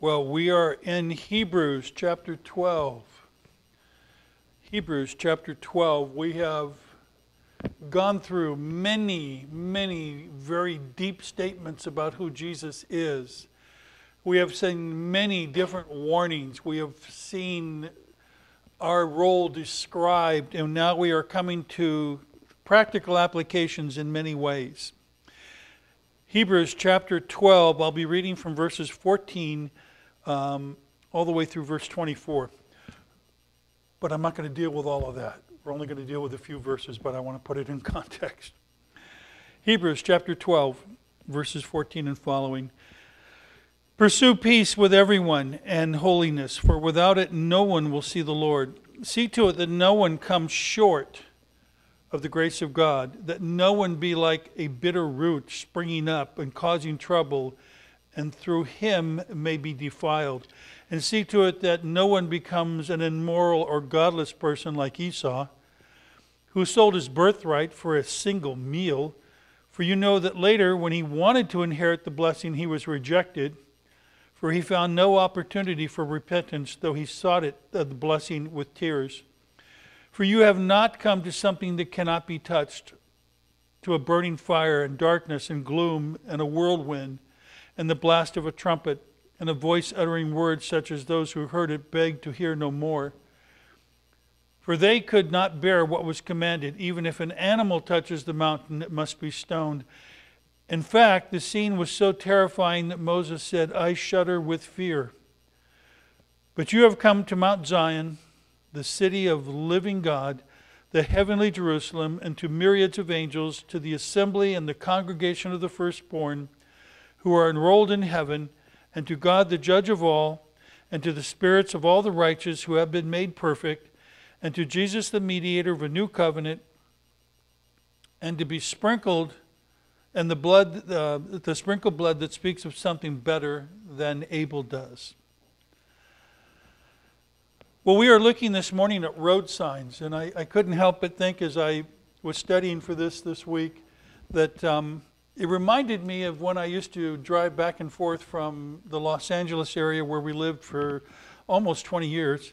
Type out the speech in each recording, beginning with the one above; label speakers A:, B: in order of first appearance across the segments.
A: Well, we are in Hebrews chapter 12. Hebrews chapter 12. We have gone through many very deep statements about who Jesus is. We have seen many different warnings. We have seen our role described, and now we are coming to practical applications in many ways. Hebrews chapter 12, I'll be reading from verses 14 all the way through verse 24. But I'm not going to deal with all of that. We're only going to deal with a few verses, but I want to put it in context. Hebrews chapter 12, verses 14 and following. Pursue peace with everyone and holiness, for without it no one will see the Lord. See to it that no one comes short of the grace of God, that no one be like a bitter root springing up and causing trouble, and through him may be defiled. And see to it that no one becomes an immoral or godless person like Esau, who sold his birthright for a single meal. For you know that later, when he wanted to inherit the blessing, he was rejected, for he found no opportunity for repentance, though he sought it, the blessing with tears. For you have not come to something that cannot be touched, to a burning fire and darkness and gloom and a whirlwind and the blast of a trumpet and a voice uttering words such as those who heard it begged to hear no more. For they could not bear what was commanded. Even if an animal touches the mountain, it must be stoned. In fact, the scene was so terrifying that Moses said, I shudder with fear. But you have come to Mount Zion, the city of the living God, the heavenly Jerusalem, and to myriads of angels, to the assembly and the congregation of the firstborn who are enrolled in heaven, and to God the judge of all, and to the spirits of all the righteous who have been made perfect, and to Jesus the mediator of a new covenant, and to be sprinkled, and the sprinkled blood that speaks of something better than Abel does. Well, we are looking this morning at road signs, and I couldn't help but think as I was studying for this week that it reminded me of when I used to drive back and forth from the Los Angeles area where we lived for almost 20 years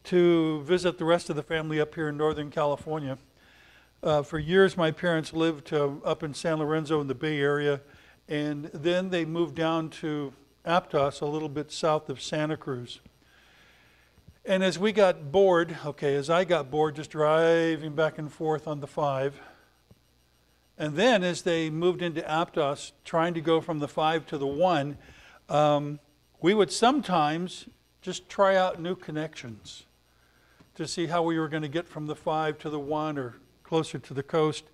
A: to visit the rest of the family up here in Northern California. For years, my parents lived up in San Lorenzo in the Bay Area, and then they moved down to Aptos, a little bit south of Santa Cruz. And as I got bored just driving back and forth on the 5, and then as they moved into Aptos, trying to go from the 5 to the 1, we would sometimes just try out new connections to see how we were going to get from the 5 to the 1 or closer to the coast.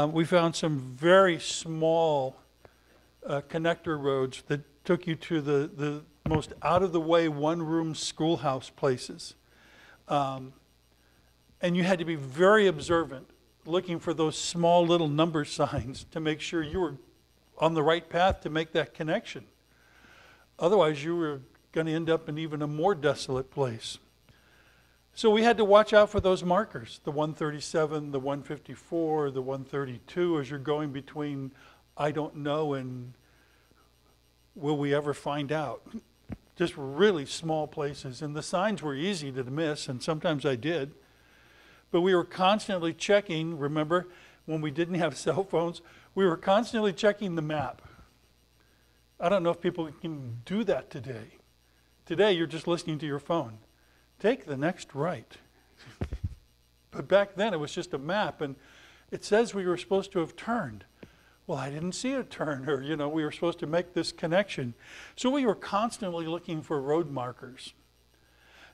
A: We found some very small connector roads that took you to the most out-of-the-way one-room schoolhouse places. And you had to be very observant, looking for those small little number signs to make sure you were on the right path to make that connection. Otherwise, you were going to end up in even a more desolate place. So we had to watch out for those markers, the 137, the 154, the 132, as you're going between I don't know and will we ever find out. Just really small places. And the signs were easy to miss, and sometimes I did. But we were constantly checking, remember, when we didn't have cell phones, we were constantly checking the map. I don't know if people can do that today. Today, you're just listening to your phone. Take the next right. But back then, it was just a map, and it says we were supposed to have turned. Well, I didn't see a turn, or, we were supposed to make this connection. So we were constantly looking for road markers.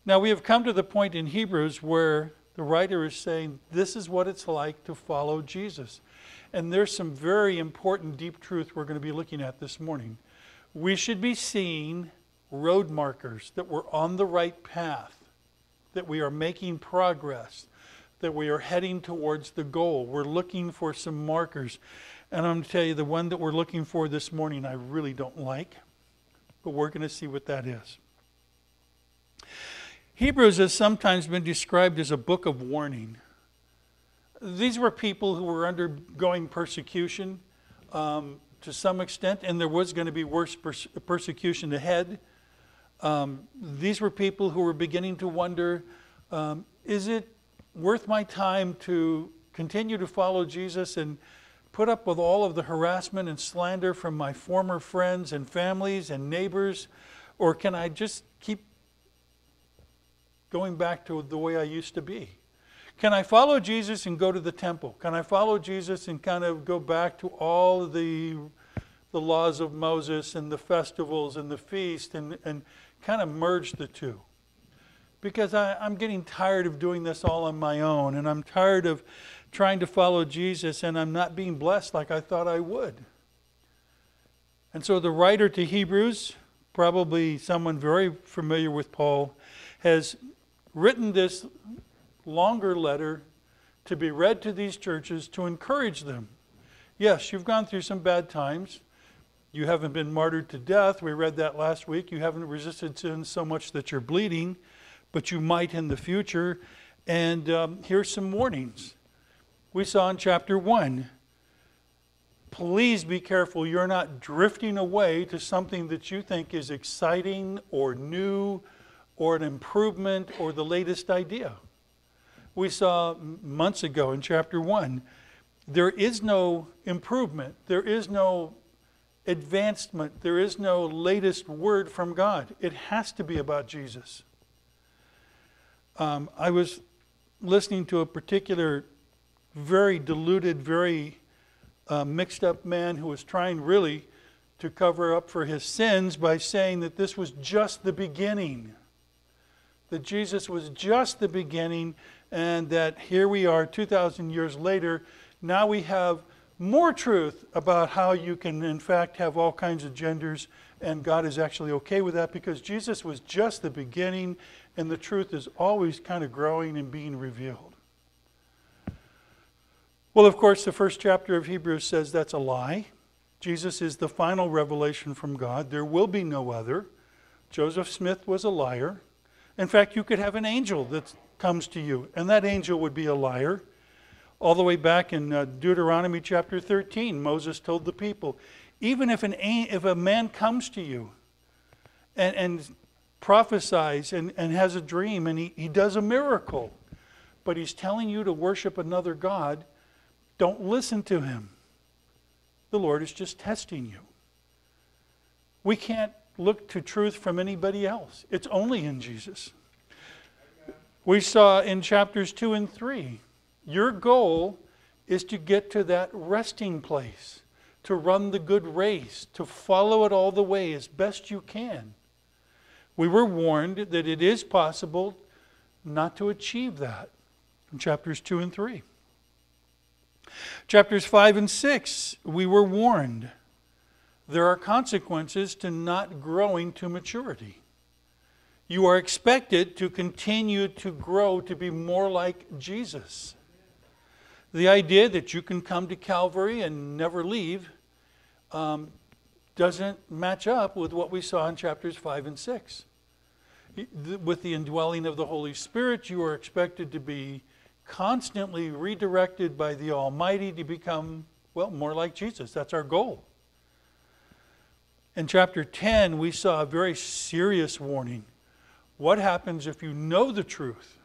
A: Now, we have come to the point in Hebrews where the writer is saying, this is what it's like to follow Jesus. And there's some very important deep truth we're going to be looking at this morning. We should be seeing road markers that we're on the right path, that we are making progress, that we are heading towards the goal. We're looking for some markers. And I'm going to tell you, the one that we're looking for this morning I really don't like, but we're going to see what that is. Hebrews has sometimes been described as a book of warning. These were people who were undergoing persecution. to some extent, and there was going to be worse persecution ahead. These were people who were beginning to wonder, is it worth my time to continue to follow Jesus and put up with all of the harassment and slander from my former friends and families and neighbors? Or can I just keep going back to the way I used to be? Can I follow Jesus and go to the temple? Can I follow Jesus and kind of go back to all of the laws of Moses and the festivals and the feast and kind of merge the two? Because I'm getting tired of doing this all on my own, and I'm tired of trying to follow Jesus, and I'm not being blessed like I thought I would. And so the writer to Hebrews, probably someone very familiar with Paul, has written this longer letter to be read to these churches to encourage them. Yes, you've gone through some bad times. You haven't been martyred to death. We read that last week. You haven't resisted sin so much that you're bleeding, but you might in the future. And here's some warnings. We saw in chapter 1, please be careful you're not drifting away to something that you think is exciting or new or an improvement or the latest idea. We saw months ago in chapter 1, there is no improvement, there is no advancement, there is no latest word from God. It has to be about Jesus. I was listening to a particular very deluded, very mixed up man who was trying really to cover up for his sins by saying that this was just the beginning. That Jesus was just the beginning, and that here we are 2,000 years later. Now we have more truth about how you can in fact have all kinds of genders, and God is actually okay with that because Jesus was just the beginning, and the truth is always kind of growing and being revealed. Well, of course, the first chapter of Hebrews says that's a lie. Jesus is the final revelation from God. There will be no other. Joseph Smith was a liar. In fact, you could have an angel that comes to you, and that angel would be a liar. All the way back in Deuteronomy chapter 13, Moses told the people, even if a man comes to you and prophesies and has a dream and he does a miracle, but he's telling you to worship another God, don't listen to him. The Lord is just testing you. We can't look to truth from anybody else. It's only in Jesus. We saw in chapters 2 and 3, your goal is to get to that resting place, to run the good race, to follow it all the way as best you can. We were warned that it is possible not to achieve that in chapters 2 and 3. Chapters 5 and 6, we were warned there are consequences to not growing to maturity. You are expected to continue to grow to be more like Jesus. The idea that you can come to Calvary and never leave doesn't match up with what we saw in chapters 5 and 6. With the indwelling of the Holy Spirit, you are expected to be constantly redirected by the Almighty to become, well, more like Jesus. That's our goal. In chapter 10, we saw a very serious warning. What happens if you know the truth?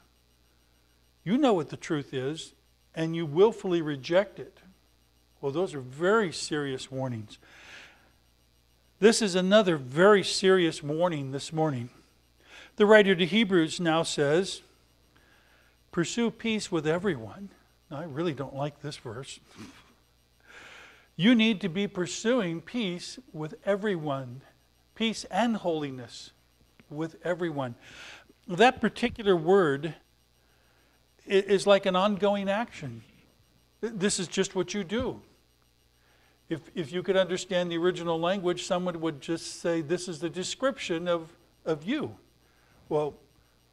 A: You know what the truth is, and you willfully reject it. Well, those are very serious warnings. This is another very serious warning this morning. The writer to Hebrews now says, pursue peace with everyone. Now, I really don't like this verse. You need to be pursuing peace with everyone. Peace and holiness with everyone. That particular word is like an ongoing action. This is just what you do. If you could understand the original language, someone would just say, this is the description of you. Well,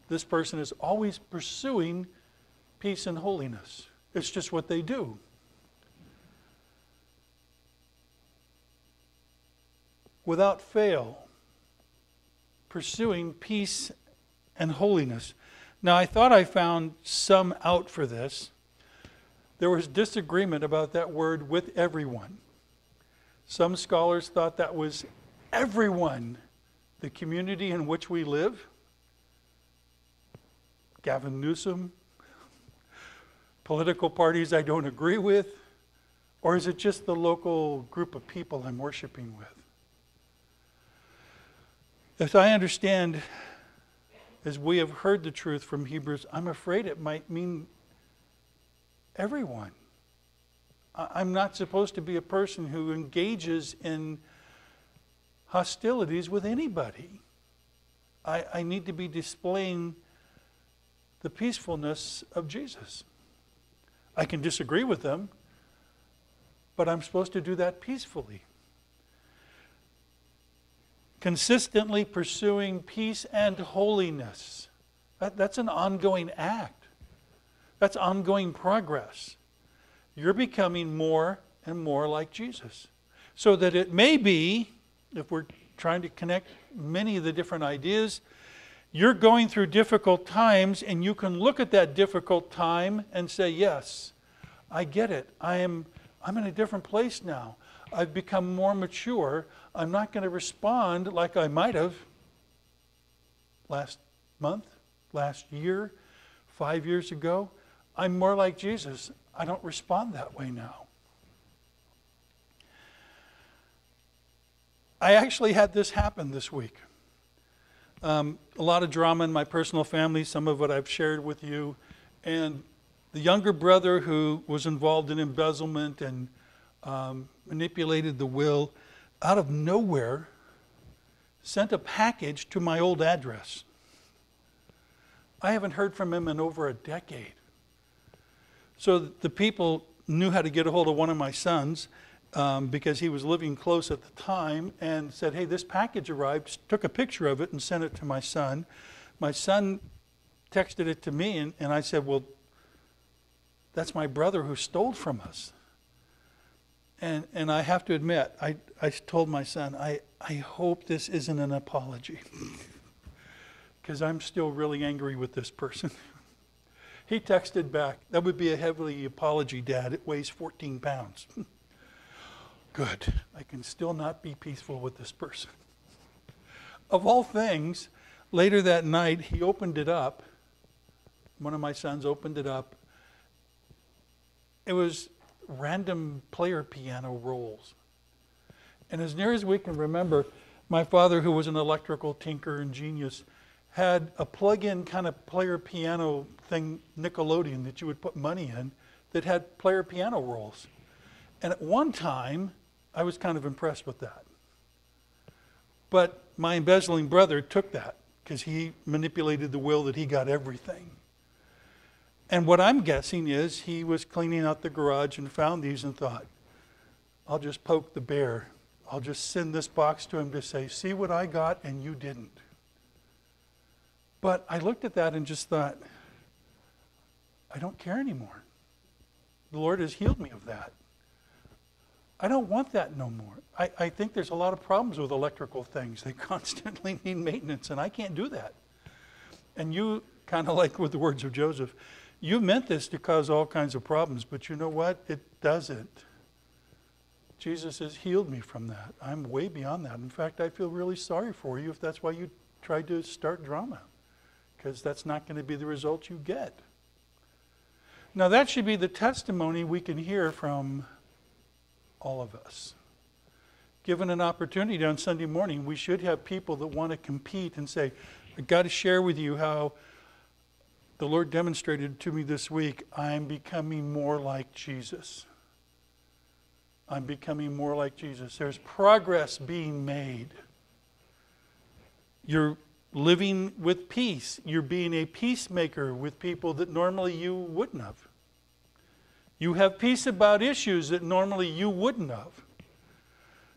A: this person is always pursuing peace and holiness. It's just what they do. Without fail, pursuing peace and holiness. Now, I thought I found some out for this. There was disagreement about that word, with everyone. Some scholars thought that was everyone, the community in which we live. Gavin Newsom, political parties I don't agree with, or is it just the local group of people I'm worshiping with? As I understand, as we have heard the truth from Hebrews, I'm afraid it might mean everyone. I'm not supposed to be a person who engages in hostilities with anybody. I need to be displaying the peacefulness of Jesus. I can disagree with them, but I'm supposed to do that peacefully. Consistently pursuing peace and holiness. That's an ongoing act. That's ongoing progress. You're becoming more and more like Jesus. So that it may be, if we're trying to connect many of the different ideas, you're going through difficult times and you can look at that difficult time and say, yes, I get it. I'm in a different place now. I've become more mature. I'm not going to respond like I might have last month, last year, 5 years ago. I'm more like Jesus. I don't respond that way now. I actually had this happen this week. A lot of drama in my personal family, some of what I've shared with you. And the younger brother who was involved in embezzlement and manipulated the will, out of nowhere, sent a package to my old address. I haven't heard from him in over a decade. So the people knew how to get a hold of one of my sons because he was living close at the time, and said, hey, this package arrived, took a picture of it and sent it to my son. My son texted it to me, and I said, well, that's my brother who stole from us. And I have to admit, I told my son, I hope this isn't an apology, because I'm still really angry with this person. He texted back, that would be a heavy apology, Dad. It weighs 14 pounds. Good. I can still not be peaceful with this person. Of all things, later that night, he opened it up. One of my sons opened it up. It was random player piano rolls. And as near as we can remember, my father, who was an electrical tinker and genius, had a plug-in kind of player piano thing, Nickelodeon, that you would put money in, that had player piano rolls. And at one time, I was kind of impressed with that. But my embezzling brother took that because he manipulated the will that he got everything. And what I'm guessing is he was cleaning out the garage and found these and thought, I'll just poke the bear. I'll just send this box to him to say, see what I got and you didn't. But I looked at that and just thought, I don't care anymore. The Lord has healed me of that. I don't want that no more. I think there's a lot of problems with electrical things. They constantly need maintenance, and I can't do that. And you, kind of like with the words of Joseph, you meant this to cause all kinds of problems, but you know what? It doesn't. Jesus has healed me from that. I'm way beyond that. In fact, I feel really sorry for you if that's why you tried to start drama, because that's not going to be the result you get. Now, that should be the testimony we can hear from all of us. Given an opportunity on Sunday morning, we should have people that want to compete and say, I've got to share with you how the Lord demonstrated to me this week, I'm becoming more like Jesus. I'm becoming more like Jesus. There's progress being made. You're living with peace. You're being a peacemaker with people that normally you wouldn't have. You have peace about issues that normally you wouldn't have.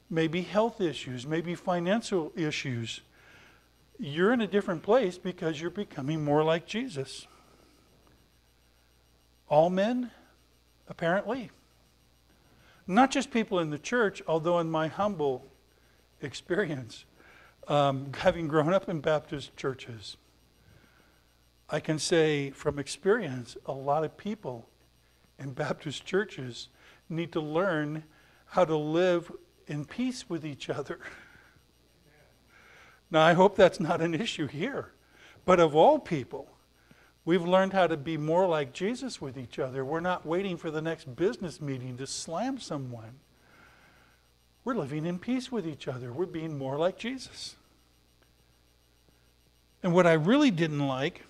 A: Maybe health issues, maybe financial issues. You're in a different place because you're becoming more like Jesus. All men, apparently. Not just people in the church, although in my humble experience, having grown up in Baptist churches, I can say from experience, a lot of people in Baptist churches need to learn how to live in peace with each other. Now, I hope that's not an issue here. But of all people, we've learned how to be more like Jesus with each other. We're not waiting for the next business meeting to slam someone. We're living in peace with each other. We're being more like Jesus. And what I really didn't like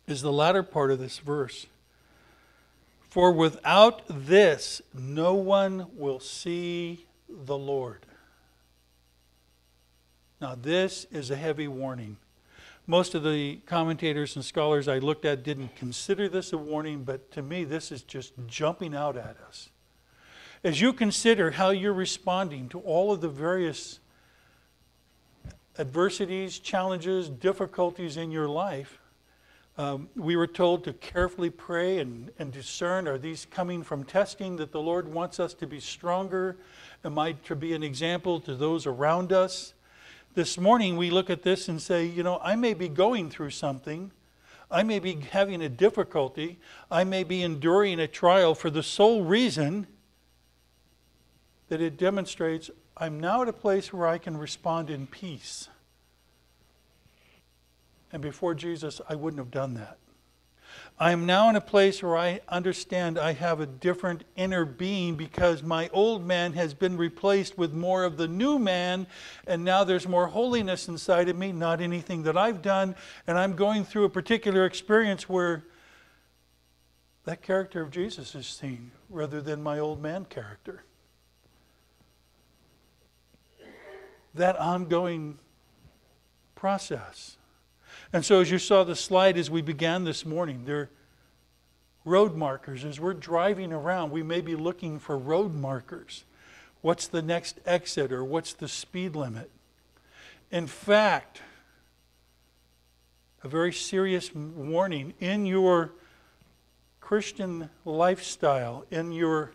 A: is the latter part of this verse. For without this, no one will see the Lord. Now, this is a heavy warning. Most of the commentators and scholars I looked at didn't consider this a warning, but to me, this is just jumping out at us. As you consider how you're responding to all of the various adversities, challenges, difficulties in your life, we were told to carefully pray and discern, are these coming from testing that the Lord wants us to be stronger? Am I to be an example to those around us? This morning we look at this and say, I may be going through something. I may be having a difficulty. I may be enduring a trial for the sole reason that it demonstrates I'm now at a place where I can respond in peace. And before Jesus, I wouldn't have done that. I am now in a place where I understand I have a different inner being because my old man has been replaced with more of the new man, and now there's more holiness inside of me, not anything that I've done, and I'm going through a particular experience where that character of Jesus is seen rather than my old man character. That ongoing process. And so as you saw the slide as we began this morning, there are road markers. As we're driving around, we may be looking for road markers. What's the next exit or what's the speed limit? In fact, a very serious warning, in your Christian lifestyle, in your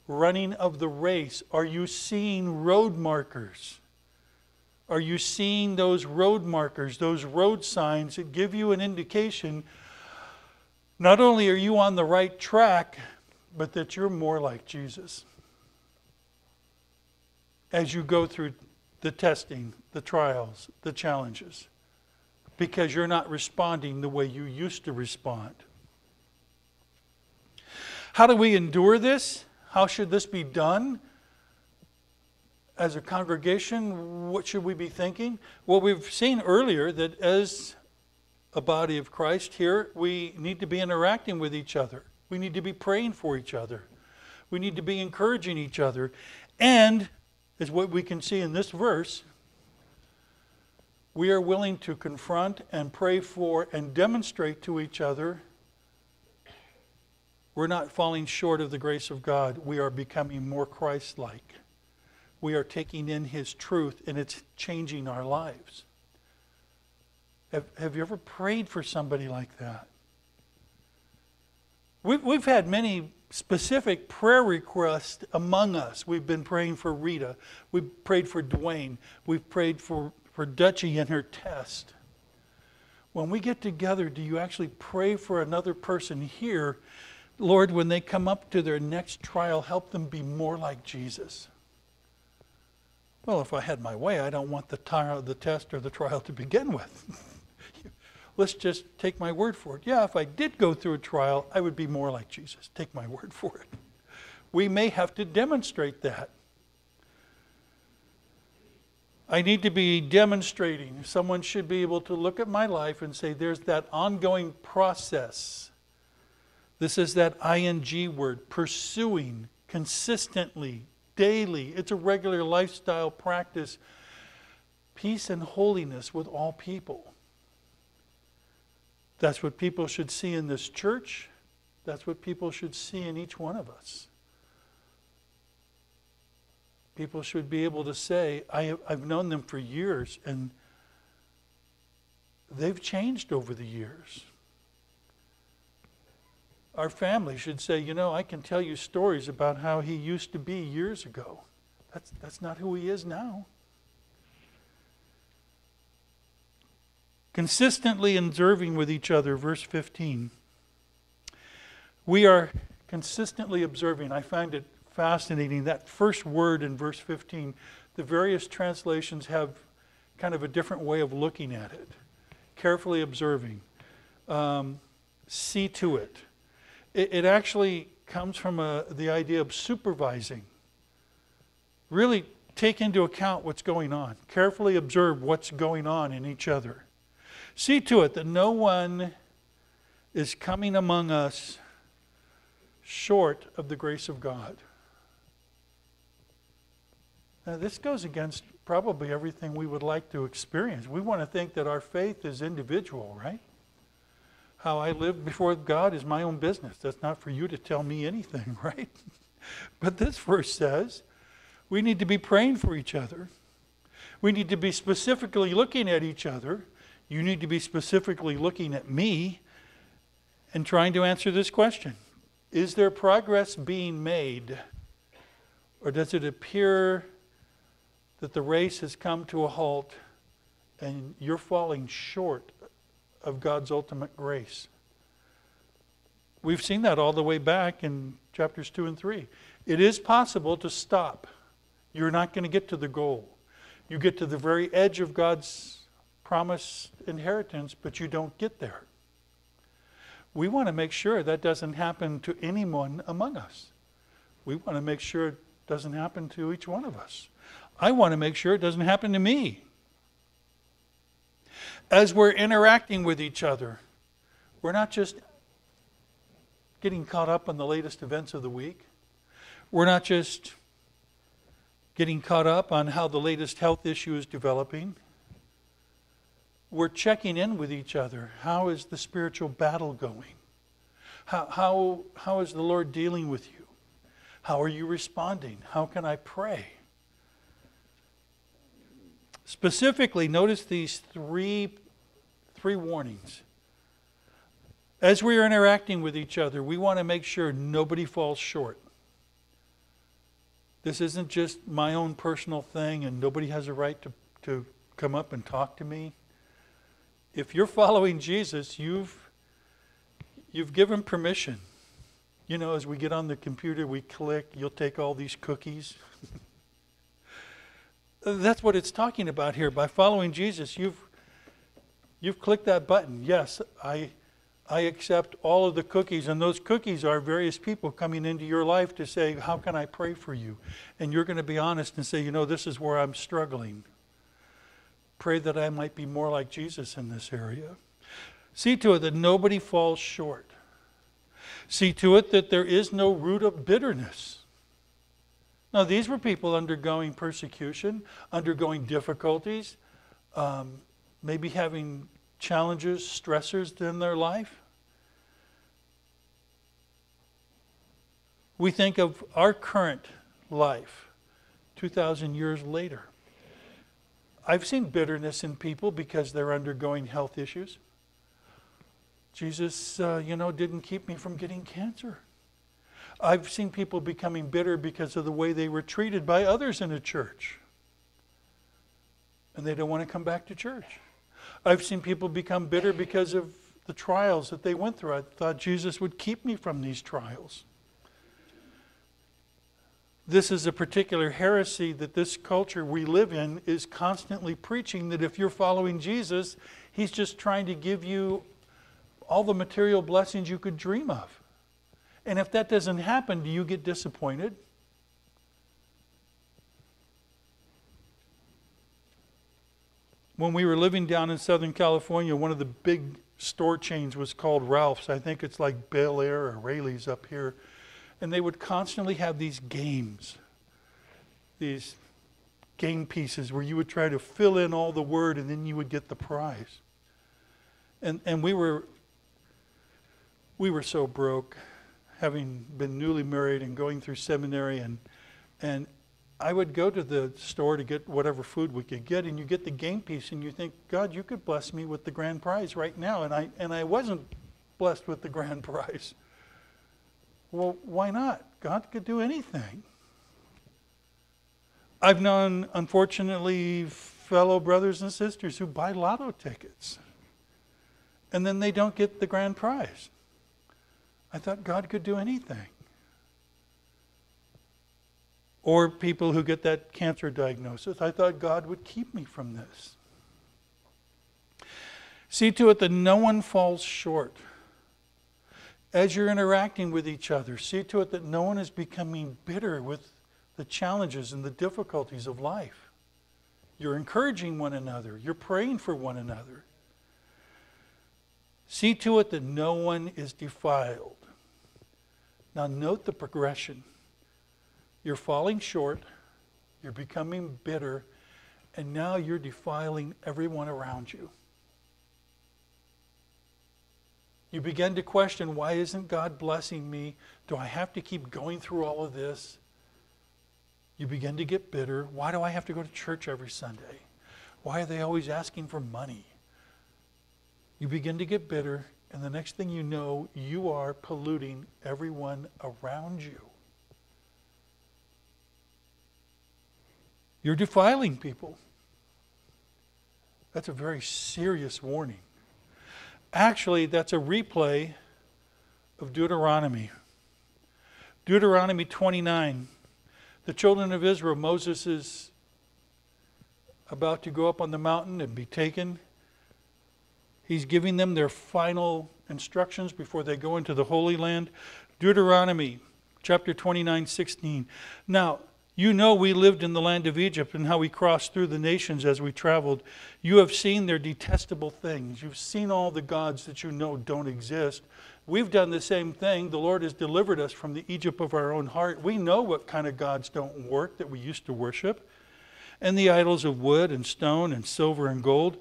A: running of the race, are you seeing road markers? Are you seeing those road markers, those road signs that give you an indication not only are you on the right track, but that you're more like Jesus as you go through the testing, the trials, the challenges, because you're not responding the way you used to respond. How do we endure this? How should this be done? As a congregation, what should we be thinking? Well, we've seen earlier that as a body of Christ here, we need to be interacting with each other. We need to be praying for each other. We need to be encouraging each other. And, as what we can see in this verse, we are willing to confront and pray for and demonstrate to each other we're not falling short of the grace of God. We are becoming more Christ-like. We are taking in His truth, and it's changing our lives. Have you ever prayed for somebody like that? We've had many specific prayer requests among us. We've been praying for Rita. We've prayed for Dwayne. We've prayed for Dutchie and her test. When we get together, do you actually pray for another person here? Lord, when they come up to their next trial, help them be more like Jesus. Well, if I had my way, I don't want the test or the trial to begin with. Let's just take my word for it. Yeah, if I did go through a trial, I would be more like Jesus. Take my word for it. We may have to demonstrate that. I need to be demonstrating. Someone should be able to look at my life and say, there's that ongoing process. This is that ing word, pursuing consistently, daily. It's a regular lifestyle practice. Peace and holiness with all people. That's what people should see in this church. That's what people should see in each one of us. People should be able to say, I've known them for years, and they've changed over the years. Our family should say, I can tell you stories about how he used to be years ago. That's not who he is now. Consistently observing with each other, verse 15. We are consistently observing. I find it fascinating. That first word in verse 15, the various translations have kind of a different way of looking at it. Carefully observing. See to it. It actually comes from the idea of supervising. Really take into account what's going on. Carefully observe what's going on in each other. See to it that no one is coming among us short of the grace of God. Now, this goes against probably everything we would like to experience. We want to think that our faith is individual, right? How I live before God is my own business. That's not for you to tell me anything, right? But this verse says we need to be praying for each other. We need to be specifically looking at each other. You need to be specifically looking at me and trying to answer this question. Is there progress being made? Or does it appear that the race has come to a halt and you're falling short of God's ultimate grace? We've seen that all the way back in chapters 2 and 3. It is possible to stop. You're not going to get to the goal. You get to the very edge of God's promised inheritance, but you don't get there. We want to make sure that doesn't happen to anyone among us. We want to make sure it doesn't happen to each one of us. I want to make sure it doesn't happen to me. As we're interacting with each other, we're not just getting caught up on the latest events of the week. We're not just getting caught up on how the latest health issue is developing. We're checking in with each other. How is the spiritual battle going? How is the Lord dealing with you? How are you responding? How can I pray? Specifically, notice these three warnings. As we are interacting with each other, we want to make sure nobody falls short. This isn't just my own personal thing and nobody has a right to come up and talk to me. If you're following Jesus, you've given permission. You know, as we get on the computer, we click, you'll take all these cookies. That's what it's talking about here. By following Jesus, you've clicked that button. Yes, I accept all of the cookies, and those cookies are various people coming into your life to say, how can I pray for you? And you're going to be honest and say, you know, this is where I'm struggling. Pray that I might be more like Jesus in this area. See to it that nobody falls short. See to it that there is no root of bitterness. Now, these were people undergoing persecution, undergoing difficulties, maybe having challenges, stressors in their life. We think of our current life 2,000 years later. I've seen bitterness in people because they're undergoing health issues. Jesus, didn't keep me from getting cancer. I've seen people becoming bitter because of the way they were treated by others in a church. And they don't want to come back to church. I've seen people become bitter because of the trials that they went through. I thought Jesus would keep me from these trials. This is a particular heresy that this culture we live in is constantly preaching, that if you're following Jesus, he's just trying to give you all the material blessings you could dream of. And if that doesn't happen, do you get disappointed? When we were living down in Southern California, one of the big store chains was called Ralph's. I think it's like Bel Air or Rayleigh's up here. And they would constantly have these games, these game pieces where you would try to fill in all the word and then you would get the prize. And we were so broke, having been newly married and going through seminary, and I would go to the store to get whatever food we could get, and you get the game piece and you think, God, you could bless me with the grand prize right now. And I wasn't blessed with the grand prize. Well, why not? God could do anything. I've known, unfortunately, fellow brothers and sisters who buy lotto tickets and then they don't get the grand prize. I thought God could do anything. Or people who get that cancer diagnosis. I thought God would keep me from this. See to it that no one falls short. As you're interacting with each other, see to it that no one is becoming bitter with the challenges and the difficulties of life. You're encouraging one another. You're praying for one another. See to it that no one is defiled. Now note the progression. You're falling short. You're becoming bitter. And now you're defiling everyone around you. You begin to question, why isn't God blessing me? Do I have to keep going through all of this? You begin to get bitter. Why do I have to go to church every Sunday? Why are they always asking for money? You begin to get bitter, and the next thing you know, you are polluting everyone around you. You're defiling people. That's a very serious warning. Actually, that's a replay of Deuteronomy. Deuteronomy 29. The children of Israel, Moses is about to go up on the mountain and be taken. He's giving them their final instructions before they go into the Holy Land. Deuteronomy chapter 29:16. Now, you know we lived in the land of Egypt and how we crossed through the nations as we traveled. You have seen their detestable things. You've seen all the gods that you know don't exist. We've done the same thing. The Lord has delivered us from the Egypt of our own heart. We know what kind of gods don't work that we used to worship. And the idols of wood and stone and silver and gold.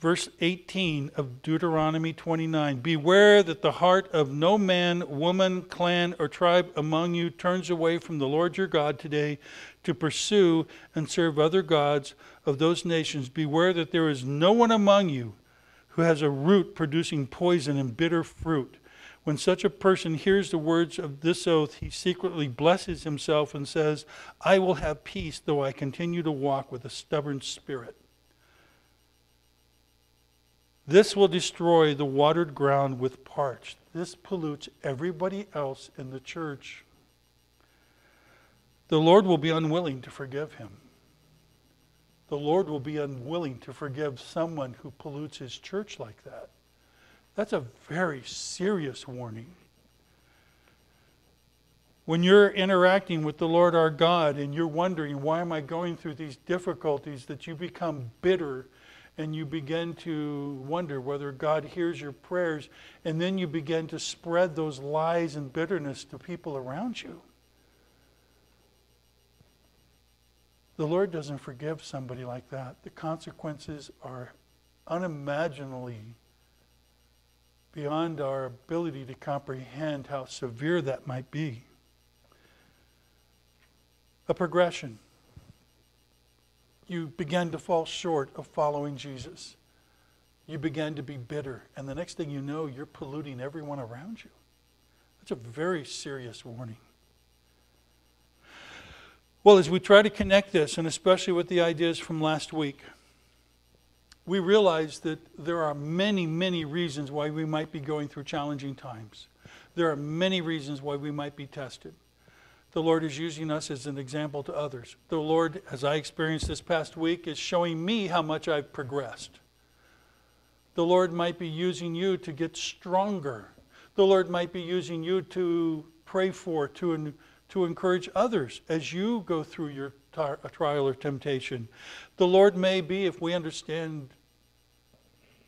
A: Verse 18 of Deuteronomy 29. Beware that the heart of no man, woman, clan, or tribe among you turns away from the Lord your God today to pursue and serve other gods of those nations. Beware that there is no one among you who has a root producing poison and bitter fruit. When such a person hears the words of this oath, he secretly blesses himself and says, I will have peace, though I continue to walk with a stubborn spirit. This will destroy the watered ground with parched. This pollutes everybody else in the church. The Lord will be unwilling to forgive him. The Lord will be unwilling to forgive someone who pollutes his church like that. That's a very serious warning. When you're interacting with the Lord our God and you're wondering, why am I going through these difficulties, that you become bitter and you begin to wonder whether God hears your prayers, and then you begin to spread those lies and bitterness to people around you. The Lord doesn't forgive somebody like that. The consequences are unimaginably beyond our ability to comprehend how severe that might be. A progression. You begin to fall short of following Jesus. You begin to be bitter. And the next thing you know, you're polluting everyone around you. That's a very serious warning. Well, as we try to connect this, and especially with the ideas from last week, we realize that there are many, many reasons why we might be going through challenging times. There are many reasons why we might be tested. The Lord is using us as an example to others. The Lord, as I experienced this past week, is showing me how much I've progressed. The Lord might be using you to get stronger. The Lord might be using you to pray for, to encourage others as you go through your trial or temptation. The Lord may be, if we understand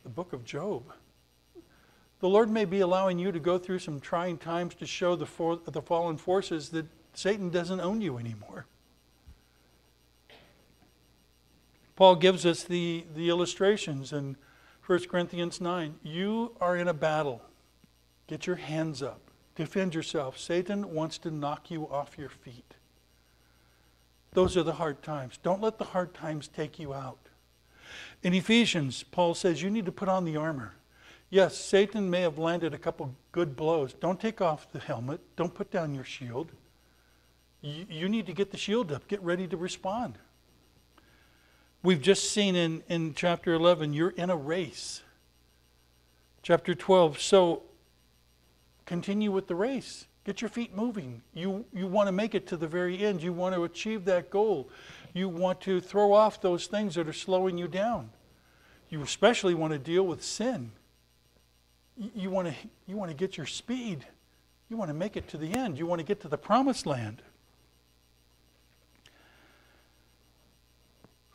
A: the book of Job, the Lord may be allowing you to go through some trying times to show the fallen forces that Satan doesn't own you anymore. Paul gives us the illustrations in 1 Corinthians 9. You are in a battle. Get your hands up. Defend yourself. Satan wants to knock you off your feet. Those are the hard times. Don't let the hard times take you out. In Ephesians, Paul says you need to put on the armor. Yes, Satan may have landed a couple good blows. Don't take off the helmet. Don't put down your shield. You need to get the shield up. Get ready to respond. We've just seen in chapter 11, you're in a race. Chapter 12, so continue with the race. Get your feet moving. You want to make it to the very end. You want to achieve that goal. You want to throw off those things that are slowing you down. You especially want to deal with sin. You want to get your speed. You want to make it to the end. You want to get to the promised land.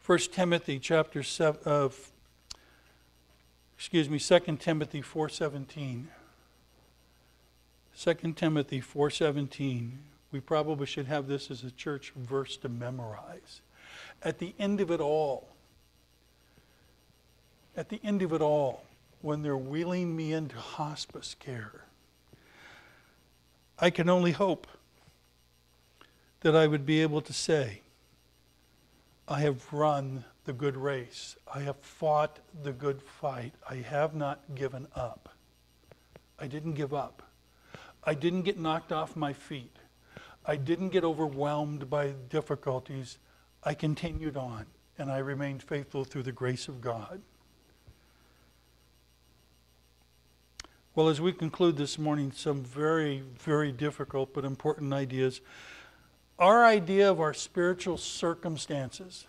A: 2 Timothy 2 Timothy 4:17. 2 Timothy 4:17. We probably should have this as a church verse to memorize. At the end of it all, when they're wheeling me into hospice care, I can only hope that I would be able to say, I have run the good race. I have fought the good fight. I have not given up. I didn't give up. I didn't get knocked off my feet. I didn't get overwhelmed by difficulties. I continued on, and I remained faithful through the grace of God. Well, as we conclude this morning, some very, very difficult but important ideas. Our idea of our spiritual circumstances.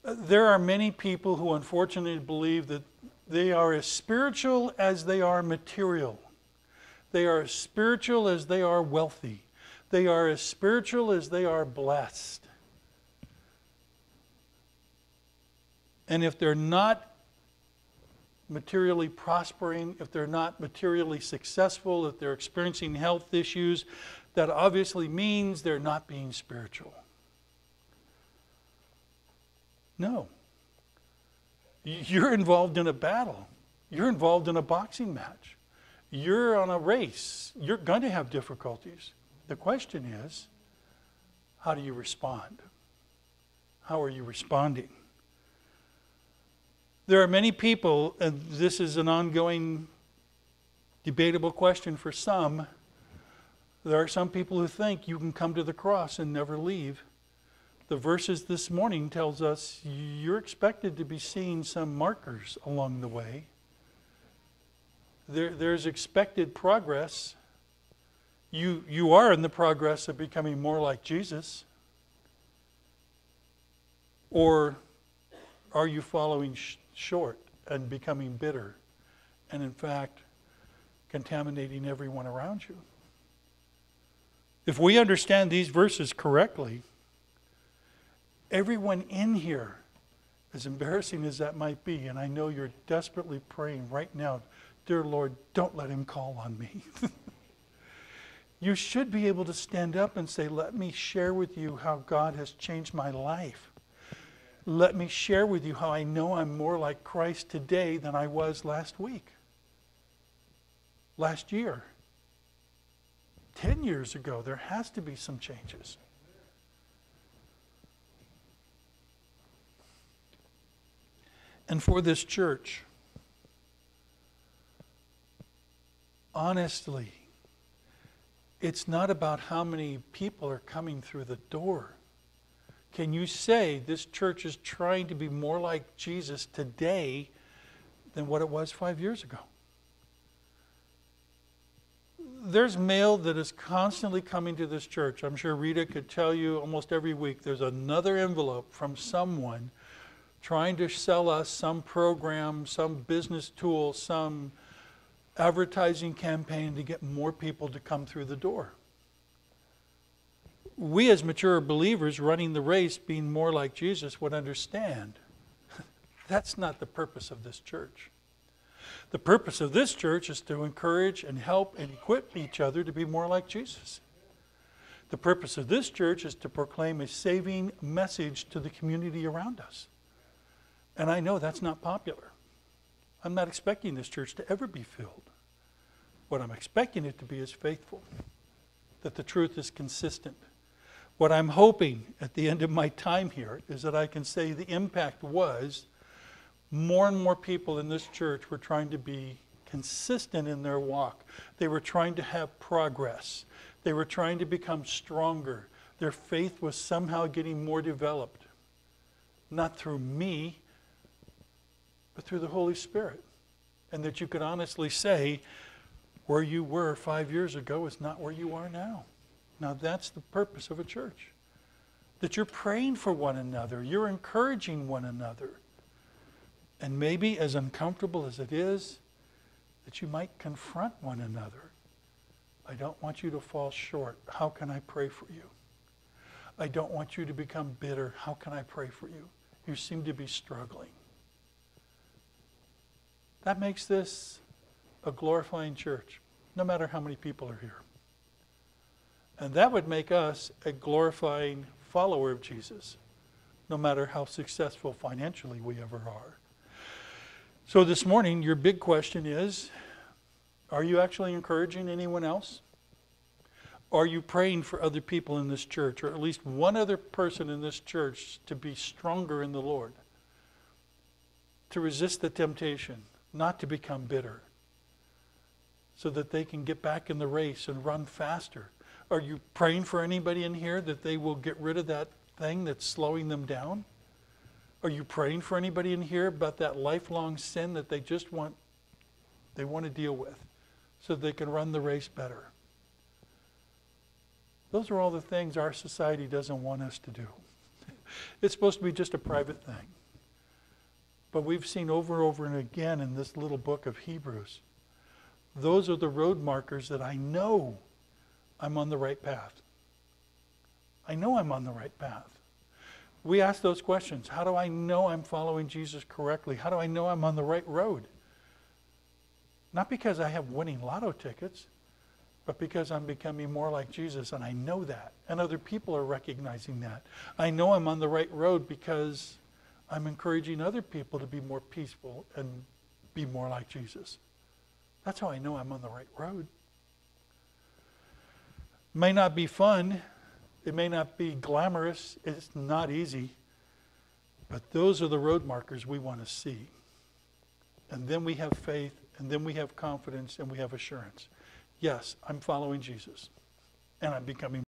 A: There are many people who unfortunately believe that they are as spiritual as they are material. They are as spiritual as they are wealthy. They are as spiritual as they are blessed. And if they're not materially prospering, if they're not materially successful, if they're experiencing health issues, that obviously means they're not being spiritual. No. You're involved in a battle. You're involved in a boxing match. You're on a race. You're going to have difficulties. The question is, how do you respond? How are you responding? There are many people, and this is an ongoing debatable question for some. There are some people who think you can come to the cross and never leave. The verses this morning tells us you're expected to be seeing some markers along the way. There's expected progress. You are in the progress of becoming more like Jesus. Or are you following short and becoming bitter and in fact contaminating everyone around you? If we understand these verses correctly, everyone in here, as embarrassing as that might be, and I know you're desperately praying right now, dear Lord, don't let him call on me. You should be able to stand up and say, let me share with you how God has changed my life. Let me share with you how I know I'm more like Christ today than I was last week, last year, 10 years ago. There has to be some changes. And for this church, honestly, it's not about how many people are coming through the door. Can you say this church is trying to be more like Jesus today than what it was 5 years ago? There's mail that is constantly coming to this church. I'm sure Rita could tell you almost every week there's another envelope from someone trying to sell us some program, some business tool, some advertising campaign to get more people to come through the door. We as mature believers running the race, being more like Jesus, would understand that's not the purpose of this church. The purpose of this church is to encourage and help and equip each other to be more like Jesus. The purpose of this church is to proclaim a saving message to the community around us. And I know that's not popular. I'm not expecting this church to ever be filled. What I'm expecting it to be is faithful, that the truth is consistent. What I'm hoping at the end of my time here is that I can say the impact was more and more people in this church were trying to be consistent in their walk. They were trying to have progress. They were trying to become stronger. Their faith was somehow getting more developed. Not through me, but through the Holy Spirit. And that you could honestly say, Where you were 5 years ago is not where you are now. Now that's the purpose of a church. That you're praying for one another. You're encouraging one another. And maybe as uncomfortable as it is, that you might confront one another. I don't want you to fall short. How can I pray for you? I don't want you to become bitter. How can I pray for you? You seem to be struggling. That makes this a glorifying church, no matter how many people are here. And that would make us a glorifying follower of Jesus, no matter how successful financially we ever are. So this morning, your big question is, are you actually encouraging anyone else? Are you praying for other people in this church, or at least one other person in this church to be stronger in the Lord, to resist the temptation, not to become bitter, so that they can get back in the race and run faster? Are you praying for anybody in here that they will get rid of that thing that's slowing them down? Are you praying for anybody in here about that lifelong sin that they want to deal with so they can run the race better? Those are all the things our society doesn't want us to do. It's supposed to be just a private thing. But we've seen over and over and again in this little book of Hebrews, those are the road markers that I know I'm on the right path. I know I'm on the right path. We ask those questions. How do I know I'm following Jesus correctly? How do I know I'm on the right road? Not because I have winning lotto tickets, but because I'm becoming more like Jesus, and I know that. And other people are recognizing that. I know I'm on the right road because I'm encouraging other people to be more peaceful and be more like Jesus. That's how I know I'm on the right road. It may not be fun. It may not be glamorous. It's not easy. But those are the road markers we want to see. And then we have faith, and then we have confidence, and we have assurance. Yes, I'm following Jesus, and I'm becoming